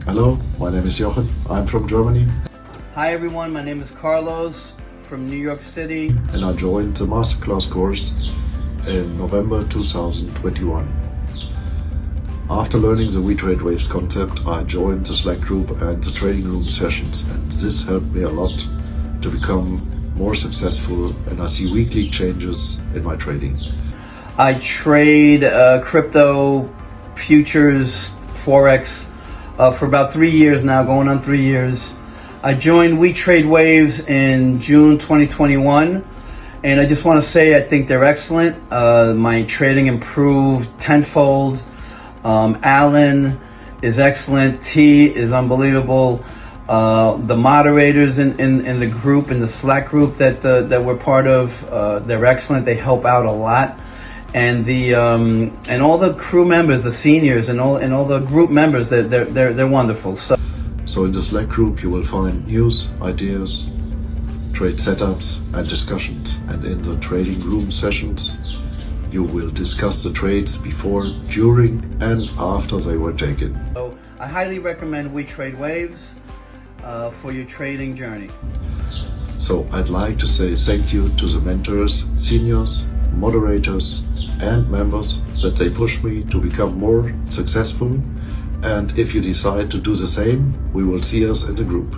Hello, my name is Jochen. I'm from Germany Hi everyone, my name is Carlos from New York City. and I joined the masterclass course in November 2021. After learning the We Trade Waves concept, I joined the Slack group and the trading room sessions, and this helped me a lot to become more successful, and I see weekly changes in my trading. I trade crypto, futures, Forex for about 3 years now, going on 3 years. I joined We Trade Waves in June 2021, and I just want to say I think they're excellent. My trading improved tenfold. Alan is excellent. T is unbelievable. The moderators in the group, in the Slack group that we're part of, they're excellent. They help out a lot. And and all the crew members, the seniors, and all the group members, they're wonderful. So in the Slack group you will find news, ideas, trade setups and discussions, and in the trading room sessions you will discuss the trades before, during and after they were taken. So I highly recommend We Trade Waves for your trading journey. So I'd like to say thank you to the mentors, seniors, moderators and members that they push me to become more successful. And if you decide to do the same, we will see us in the group.